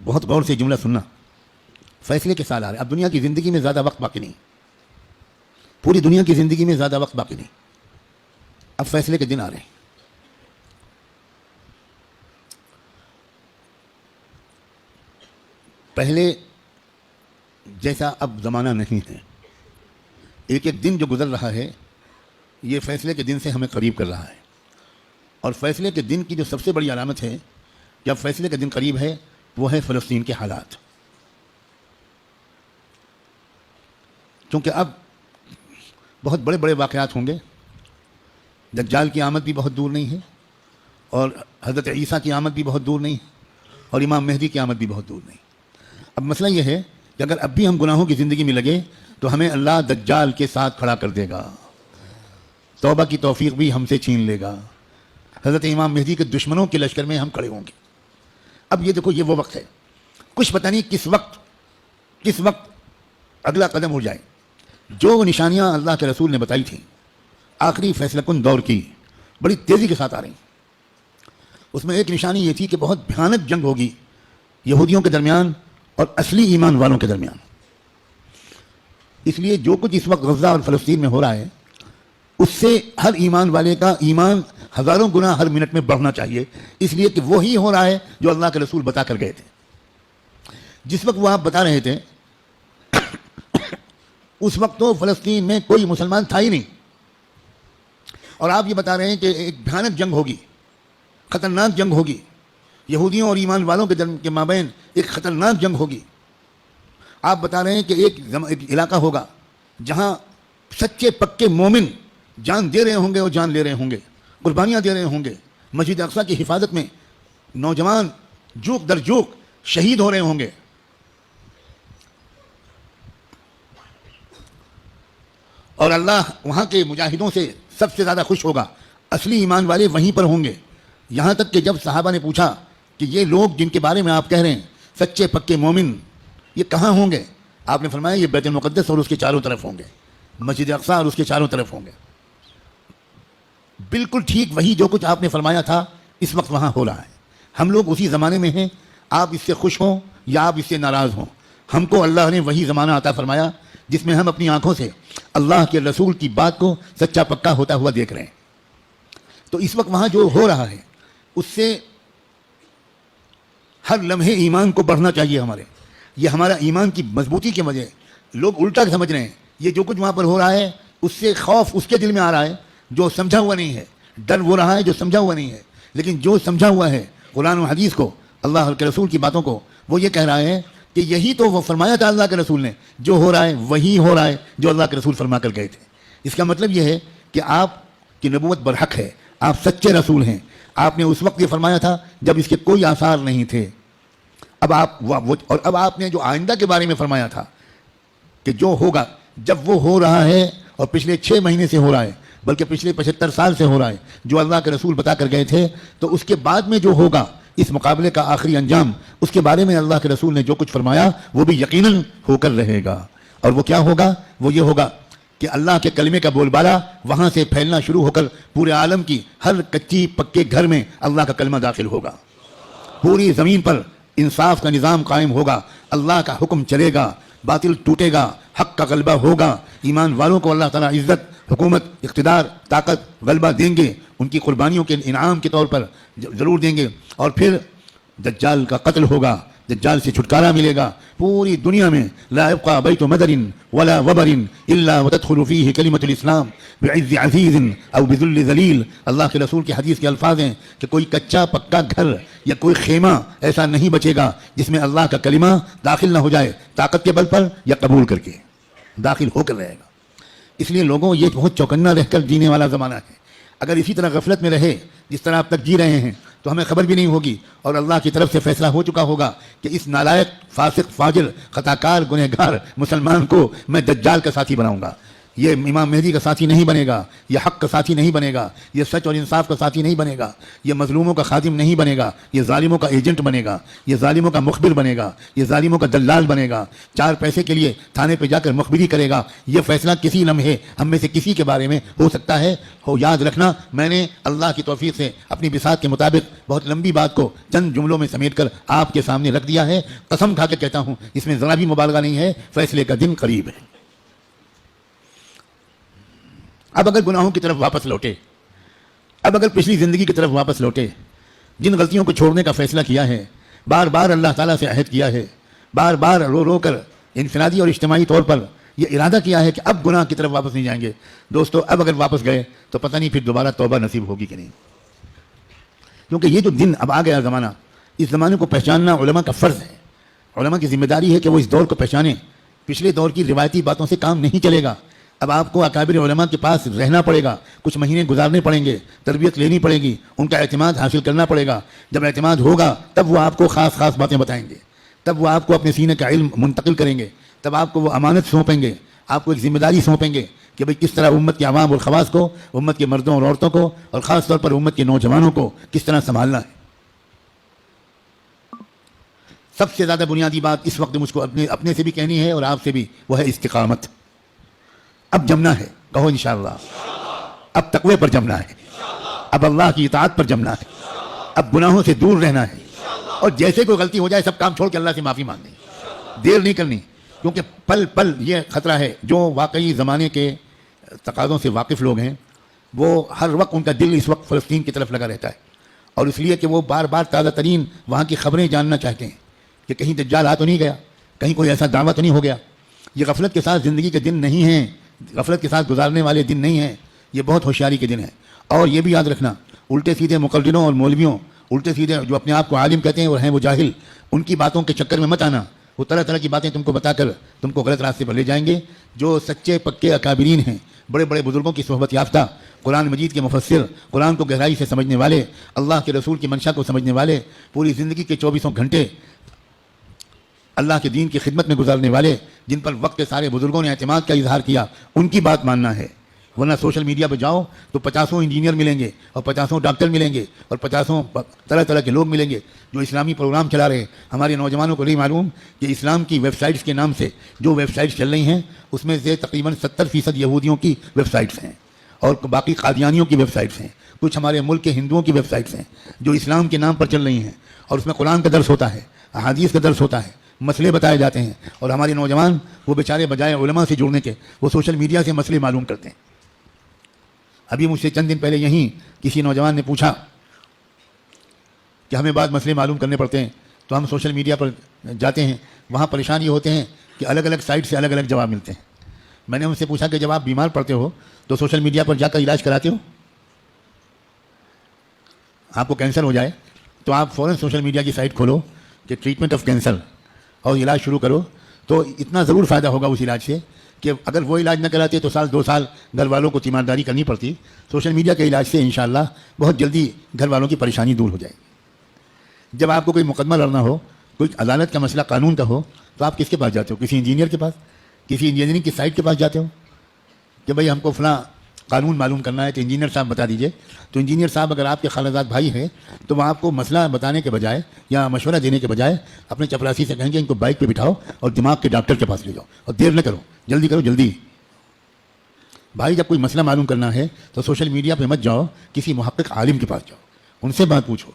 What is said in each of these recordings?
بہت غور سے جملہ سننا. فیصلے کے سال آ رہے. اب دنیا کی زندگی میں زیادہ وقت باقی نہیں, پوری دنیا کی زندگی میں زیادہ وقت باقی نہیں. اب فیصلے کے دن آ رہے ہیں. پہلے جیسا اب زمانہ نہیں ہے. ایک ایک دن جو گزر رہا ہے یہ فیصلے کے دن سے ہمیں قریب کر رہا ہے. اور فیصلے کے دن کی جو سب سے بڑی علامت ہے جب فیصلے کا دن قریب ہے وہ ہے فلسطین کے حالات. کیونکہ اب بہت بڑے بڑے واقعات ہوں گے. دجال کی آمد بھی بہت دور نہیں ہے, اور حضرت عیسیٰ کی آمد بھی بہت دور نہیں ہے, اور امام مہدی کی آمد بھی بہت دور نہیں. اب مسئلہ یہ ہے کہ اگر اب بھی ہم گناہوں کی زندگی میں لگے تو ہمیں اللہ دجال کے ساتھ کھڑا کر دے گا, توبہ کی توفیق بھی ہم سے چھین لے گا. حضرت امام مہدی کے دشمنوں کے لشکر میں ہم کھڑے ہوں گے. اب یہ دیکھو, یہ وہ وقت ہے, کچھ پتہ نہیں کس وقت اگلا قدم ہو جائے. جو نشانیاں اللہ کے رسول نے بتائی تھیں آخری فیصلہ کن دور کی بڑی تیزی کے ساتھ آ رہی ہیں. اس میں ایک نشانی یہ تھی کہ بہت بھیانک جنگ ہوگی یہودیوں کے درمیان اور اصلی ایمان والوں کے درمیان. اس لیے جو کچھ اس وقت غزہ اور فلسطین میں ہو رہا ہے اس سے ہر ایمان والے کا ایمان ہزاروں گنا ہر منٹ میں بڑھنا چاہیے, اس لیے کہ وہی ہو رہا ہے جو اللہ کے رسول بتا کر گئے تھے. جس وقت وہ آپ بتا رہے تھے اس وقت تو فلسطین میں کوئی مسلمان تھا ہی نہیں, اور آپ یہ بتا رہے ہیں کہ ایک بھیانک جنگ ہوگی, خطرناک جنگ ہوگی, یہودیوں اور ایمان والوں کے مابین ایک خطرناک جنگ ہوگی. آپ بتا رہے ہیں کہ ایک علاقہ ہوگا جہاں سچے پکے مومن جان دے رہے ہوں گے اور جان لے رہے ہوں گے, قربانیاں دے رہے ہوں گے. مسجد اقصیٰ کی حفاظت میں نوجوان جوک در جوک شہید ہو رہے ہوں گے. اور اللہ وہاں کے مجاہدوں سے سب سے زیادہ خوش ہوگا. اصلی ایمان والے وہیں پر ہوں گے. یہاں تک کہ جب صحابہ نے پوچھا کہ یہ لوگ جن کے بارے میں آپ کہہ رہے ہیں سچے پکے مومن, یہ کہاں ہوں گے؟ آپ نے فرمایا یہ بیت المقدس اور اس کے چاروں طرف ہوں گے, مسجد اقصیٰ اور اس کے چاروں طرف ہوں گے. بالکل ٹھیک وہی جو کچھ آپ نے فرمایا تھا اس وقت وہاں ہو رہا ہے. ہم لوگ اسی زمانے میں ہیں, آپ اس سے خوش ہوں یا آپ اس سے ناراض ہوں. ہم کو اللہ نے وہی زمانہ عطا فرمایا جس میں ہم اپنی آنکھوں سے اللہ کے رسول کی بات کو سچا پکا ہوتا ہوا دیکھ رہے ہیں. تو اس وقت وہاں جو ہو رہا ہے اس سے ہر لمحے ایمان کو بڑھنا چاہیے ہمارے. یہ ہمارا ایمان کی مضبوطی کی وجہ. لوگ الٹا سمجھ رہے ہیں یہ جو کچھ وہاں پر ہو رہا ہے اس سے خوف اس کے دل میں آ رہا ہے جو سمجھا ہوا نہیں ہے, ڈر وہ رہا ہے جو سمجھا ہوا نہیں ہے. لیکن جو سمجھا ہوا ہے قرآن و حدیث کو, اللہ کے رسول کی باتوں کو, وہ یہ کہہ رہا ہے کہ یہی تو وہ فرمایا تھا اللہ کے رسول نے, جو ہو رہا ہے وہی ہو رہا ہے جو اللہ کے رسول فرما کر گئے تھے. اس کا مطلب یہ ہے کہ آپ کی نبوت برحق ہے, آپ سچے رسول ہیں. آپ نے اس وقت یہ فرمایا تھا جب اس کے کوئی آثار نہیں تھے. اب آپ نے جو آئندہ کے بارے میں فرمایا تھا کہ جو ہوگا, جب وہ ہو رہا ہے اور پچھلے 6 مہینے سے ہو رہا ہے بلکہ پچھلے 75 سال سے ہو رہا ہے, جو اللہ کے رسول بتا کر گئے تھے, تو اس کے بعد میں جو ہوگا اس مقابلے کا آخری انجام, اس کے بارے میں اللہ کے رسول نے جو کچھ فرمایا وہ بھی یقیناً ہو کر رہے گا. اور وہ کیا ہوگا؟ وہ یہ ہوگا کہ اللہ کے کلمے کا بول بالا وہاں سے پھیلنا شروع ہو کر پورے عالم کی ہر کچی پکے گھر میں اللہ کا کلمہ داخل ہوگا. پوری زمین پر انصاف کا نظام قائم ہوگا, اللہ کا حکم چلے گا, باطل ٹوٹے گا, حق کا غلبہ ہوگا. ایمان والوں کو اللہ تعالیٰ عزت, حکومت, اقتدار, طاقت, غلبہ دیں گے, ان کی قربانیوں کے انعام کے طور پر ضرور دیں گے. اور پھر دجال کا قتل ہوگا, دجال سے چھٹکارا ملے گا. پوری دنیا میں لا يبقى بیت مدر ولا وبر الا وتدخل فيه کلمۃ الاسلام بعز عزیز او بذل ذلیل. اللہ کے رسول کی حدیث کے الفاظ ہیں کہ کوئی کچا پکا گھر یا کوئی خیمہ ایسا نہیں بچے گا جس میں اللہ کا کلمہ داخل نہ ہو جائے, طاقت کے بل پر یا قبول کر کے داخل ہو کر رہے گا. اس لیے لوگوں یہ بہت چوکنا رہ کر جینے والا زمانہ ہے. اگر اسی طرح غفلت میں رہے جس طرح آپ تک جی رہے ہیں تو ہمیں خبر بھی نہیں ہوگی, اور اللہ کی طرف سے فیصلہ ہو چکا ہوگا کہ اس نالائق, فاسق, فاجر, خطاکار, گنہگار مسلمان کو میں دجال کا ساتھی بناؤں گا. یہ امام مہدی کا ساتھی نہیں بنے گا، یہ حق کا ساتھی نہیں بنے گا، یہ سچ اور انصاف کا ساتھی نہیں بنے گا، یہ مظلوموں کا خادم نہیں بنے گا، یہ ظالموں کا ایجنٹ بنے گا، یہ ظالموں کا مخبر بنے گا، یہ ظالموں کا دلال بنے گا، 4 پیسے کے لیے تھانے پہ جا کر مخبری کرے گا۔ یہ فیصلہ کسی لمحے ہم میں سے کسی کے بارے میں ہو سکتا ہے۔ یاد رکھنا، میں نے اللہ کی توفیق سے اپنی بساط کے مطابق بہت لمبی بات کو چند جملوں میں سمیٹ کر آپ کے سامنے رکھ دیا ہے۔ قسم کھا کے کہتا ہوں، اس میں ذرا بھی مبالغہ نہیں ہے، فیصلے کا دن قریب ہے۔ اب اگر گناہوں کی طرف واپس لوٹے، اب اگر پچھلی زندگی کی طرف واپس لوٹے، جن غلطیوں کو چھوڑنے کا فیصلہ کیا ہے، بار بار اللہ تعالیٰ سے عہد کیا ہے، بار بار رو رو کر انفرادی اور اجتماعی طور پر یہ ارادہ کیا ہے کہ اب گناہ کی طرف واپس نہیں جائیں گے، دوستو اب اگر واپس گئے تو پتہ نہیں پھر دوبارہ توبہ نصیب ہوگی کہ نہیں، کیونکہ یہ جو دن اب آ گیا زمانہ، اس زمانے کو پہچاننا علماء کا فرض ہے۔ علماء کی ذمہ داری ہے کہ وہ اس دور کو پہچانیں۔ پچھلے دور کی روایتی باتوں سے کام نہیں چلے گا، اب آپ کو اکابر علماء کے پاس رہنا پڑے گا، کچھ مہینے گزارنے پڑیں گے، تربیت لینی پڑے گی، ان کا اعتماد حاصل کرنا پڑے گا۔ جب اعتماد ہوگا تب وہ آپ کو خاص باتیں بتائیں گے، تب وہ آپ کو اپنے سینے کا علم منتقل کریں گے، تب آپ کو وہ امانت سونپیں گے، آپ کو ایک ذمہ داری سونپیں گے کہ بھئی کس طرح امت کے عوام اور خواص کو، امت کے مردوں اور عورتوں کو، اور خاص طور پر امت کے نوجوانوں کو کس طرح سنبھالنا ہے۔ سب سے زیادہ بنیادی بات اس وقت مجھ کو اپنے سے بھی کہنی ہے اور آپ سے بھی، وہ ہے استقامت۔ اب جمنا ہے، کہو انشاءاللہ۔ اب تقوی پر جمنا ہے، اب اللہ کی اطاعت پر جمنا ہے، اب گناہوں سے دور رہنا ہے، اور جیسے کوئی غلطی ہو جائے سب کام چھوڑ کے اللہ سے معافی مانگنی، دیر نہیں کرنی، کیونکہ پل پل یہ خطرہ ہے۔ جو واقعی زمانے کے تقاضوں سے واقف لوگ ہیں، وہ ہر وقت ان کا دل اس وقت فلسطین کی طرف لگا رہتا ہے، اور اس لیے کہ وہ بار بار تازہ ترین وہاں کی خبریں جاننا چاہتے ہیں کہ کہیں دجال آ تو نہیں گیا، کہیں کوئی ایسا دعویٰ تو نہیں ہو گیا۔ یہ غفلت کے ساتھ زندگی کے دن نہیں ہیں، غفلت کے ساتھ گزارنے والے دن نہیں ہیں، یہ بہت ہوشیاری کے دن ہیں۔ اور یہ بھی یاد رکھنا، الٹے سیدھے مقرروں اور مولویوں، الٹے سیدھے جو اپنے آپ کو عالم کہتے ہیں اور ہیں وہ جاہل، ان کی باتوں کے چکر میں مت آنا۔ وہ طرح طرح کی باتیں تم کو بتا کر تم کو غلط راستے پر لے جائیں گے۔ جو سچے پکے اکابرین ہیں، بڑے بڑے بزرگوں کی صحبت یافتہ، قرآن مجید کے مفسر، قرآن کو گہرائی سے سمجھنے والے، اللہ کے رسول کی منشا کو سمجھنے والے، پوری زندگی کے 24 گھنٹے اللہ کے دین کی خدمت میں گزارنے والے، جن پر وقت کے سارے بزرگوں نے اعتماد کا اظہار کیا، ان کی بات ماننا ہے۔ ورنہ سوشل میڈیا پہ جاؤ تو 50 انجینئر ملیں گے، اور 50 ڈاکٹر ملیں گے، اور 50 طرح طرح کے لوگ ملیں گے جو اسلامی پروگرام چلا رہے ہیں۔ ہمارے نوجوانوں کو نہیں معلوم کہ اسلام کی ویب سائٹس کے نام سے جو ویب سائٹس چل رہی ہیں، اس میں سے تقریباً 70% یہودیوں کی ویب سائٹس ہیں، اور باقی قادیانیوں کی ویب سائٹس ہیں، کچھ ہمارے ملک کے ہندوؤں کی ویب سائٹس ہیں جو اسلام کے نام پر چل رہی ہیں، اور اس میں قرآن کا درس ہوتا ہے، احادیث کا درس ہوتا ہے، مسئلے بتائے جاتے ہیں، اور ہمارے نوجوان وہ بیچارے بجائے علماء سے جڑنے کے وہ سوشل میڈیا سے مسئلے معلوم کرتے ہیں۔ ابھی مجھ سے چند دن پہلے یہیں کسی نوجوان نے پوچھا کہ ہمیں بعض مسئلے معلوم کرنے پڑتے ہیں تو ہم سوشل میڈیا پر جاتے ہیں، وہاں پریشان یہ ہوتے ہیں کہ الگ الگ سائٹ سے الگ الگ جواب ملتے ہیں۔ میں نے ان سے پوچھا کہ جب آپ بیمار پڑتے ہو تو سوشل میڈیا پر جا کر علاج کراتے ہو؟ آپ کو کینسر ہو جائے تو آپ فوراً سوشل میڈیا کی سائٹ کھولو کہ ٹریٹمنٹ آف کینسر، اور علاج شروع کرو، تو اتنا ضرور فائدہ ہوگا اس علاج سے کہ اگر وہ علاج نہ کراتے تو 1-2 سال گھر والوں کو تیمارداری کرنی پڑتی۔ سوشل میڈیا کے علاج سے انشاءاللہ بہت جلدی گھر والوں کی پریشانی دور ہو جائے گی۔ جب آپ کو کوئی مقدمہ لڑنا ہو، کوئی عدالت کا مسئلہ قانون کا ہو، تو آپ کس کے پاس جاتے ہو؟ کسی انجینئر کے پاس، کسی انجینئرنگ کی سائٹ کے پاس جاتے ہو کہ بھئی ہم کو فلاں قانون معلوم کرنا ہے تو انجینئر صاحب بتا دیجئے۔ تو انجینئر صاحب اگر آپ کے خالہ زاد بھائی ہیں تو وہ آپ کو مسئلہ بتانے کے بجائے یا مشورہ دینے کے بجائے اپنے چپراسی سے کہیں گے ان کو بائک پہ بٹھاؤ اور دماغ کے ڈاکٹر کے پاس لے جاؤ، اور دیر نہ کرو، جلدی کرو، جلدی۔ بھائی جب کوئی مسئلہ معلوم کرنا ہے تو سوشل میڈیا پہ مت جاؤ، کسی محقق عالم کے پاس جاؤ، ان سے بات پوچھو۔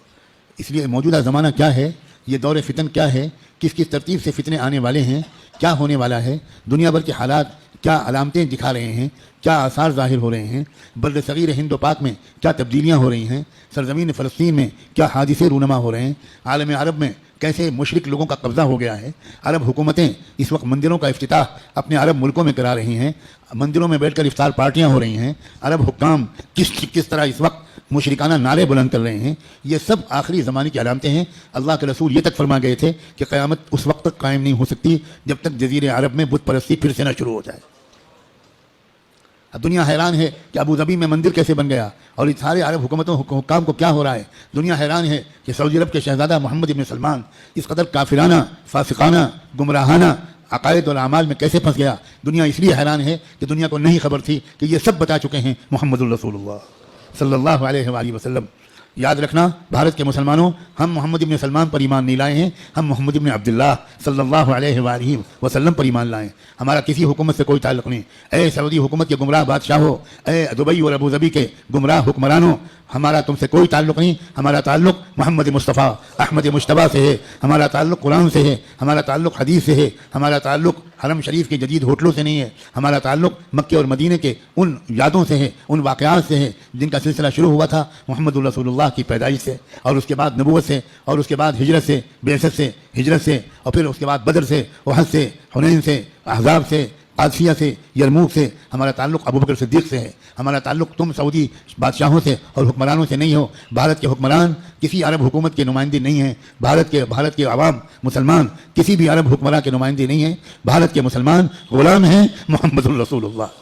اس لیے موجودہ زمانہ کیا ہے، یہ دور فتن کیا ہے، کس کس ترتیب سے فتنے آنے والے ہیں، کیا ہونے والا ہے، دنیا بھر کے حالات کیا علامتیں دکھا رہے ہیں، کیا آثار ظاہر ہو رہے ہیں، بر صغیر ہند و پاک میں کیا تبدیلیاں ہو رہی ہیں، سرزمین فلسطین میں کیا حادثے رونما ہو رہے ہیں، عالم عرب میں کیسے مشرک لوگوں کا قبضہ ہو گیا ہے، عرب حکومتیں اس وقت مندروں کا افتتاح اپنے عرب ملکوں میں کرا رہی ہیں، مندروں میں بیٹھ کر افطار پارٹیاں ہو رہی ہیں، عرب حکام کس طرح اس وقت مشرکانہ نعرے بلند کر رہے ہیں، یہ سب آخری زمانے کی علامتیں ہیں۔ اللہ کے رسول یہ تک فرما گئے تھے کہ قیامت اس وقت تک قائم نہیں ہو سکتی جب تک جزیرے عرب میں بت پرستی پھر سے نہ شروع ہو جائے۔ اب دنیا حیران ہے کہ ابو ظبی میں مندر کیسے بن گیا، اور اس سارے عرب حکومتوں حکام کو کیا ہو رہا ہے۔ دنیا حیران ہے کہ سعودی عرب کے شہزادہ محمد ابن سلمان اس قدر کافرانہ، فاسقانہ، گمراہانہ عقائد اور اعمال میں کیسے پھنس گیا. دنیا اس لیے حیران ہے کہ دنیا کو نہیں خبر تھی کہ یہ سب بتا چکے ہیں محمد الرسول اللہ صلی اللہ علیہ وآلہ وسلم. یاد رکھنا بھارت کے مسلمانوں، ہم محمد ابن سلمان پر ایمان نہیں لائے ہیں، ہم محمد ابن عبداللہ صلی اللہ علیہ وآلہ وسلم پر ایمان لائے. ہمارا کسی حکومت سے کوئی تعلق نہیں. اے سعودی حکومت کے گمراہ بادشاہوں، اے دبئی اور ابوظبی کے گمراہ حکمرانوں، ہمارا تم سے کوئی تعلق نہیں. ہمارا تعلق محمد مصطفیٰ احمد مجتبیٰ سے ہے، ہمارا تعلق قرآن سے ہے، ہمارا تعلق حدیث سے ہے، ہمارا تعلق حرم شریف کے جدید ہوٹلوں سے نہیں ہے، ہمارا تعلق مکے اور مدینے کے ان یادوں سے ہے، ان واقعات سے ہے جن کا سلسلہ شروع ہوا تھا محمد الرسول اللہ کی پیدائش سے، اور اس کے بعد نبوت سے، اور اس کے بعد ہجرت سے، بعثت سے، ہجرت سے، اور پھر اس کے بعد بدر سے، احد سے، حنین سے، احزاب سے، قادسیہ سے، یرموک سے. ہمارا تعلق ابوبکر صدیق سے ہے. ہمارا تعلق تم سعودی بادشاہوں سے اور حکمرانوں سے نہیں ہو. بھارت کے حکمران کسی عرب حکومت کے نمائندے نہیں ہیں. بھارت کے عوام مسلمان کسی بھی عرب حکمراں کے نمائندے نہیں ہیں. بھارت کے مسلمان غلام ہیں محمد الرسول اللہ.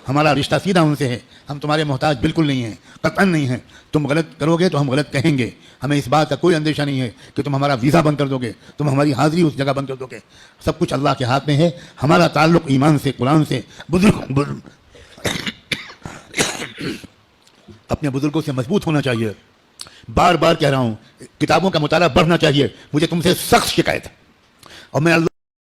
ہمارا رشتہ سیدھا ان سے ہے. ہم تمہارے محتاج بالکل نہیں ہیں، قطعاً نہیں ہیں. تم غلط کرو گے تو ہم غلط کہیں گے. ہمیں اس بات کا کوئی اندیشہ نہیں ہے کہ تم ہمارا ویزا بند کر دو گے، تم ہماری حاضری اس جگہ بند کر دو گے. سب کچھ اللہ کے ہاتھ میں ہے. ہمارا تعلق ایمان سے، قرآن سے. اپنے بزرگوں سے مضبوط ہونا چاہیے. بار بار کہہ رہا ہوں، کتابوں کا مطالعہ بڑھنا چاہیے. مجھے تم سے سخت شکایت ہے، اور میں اللہ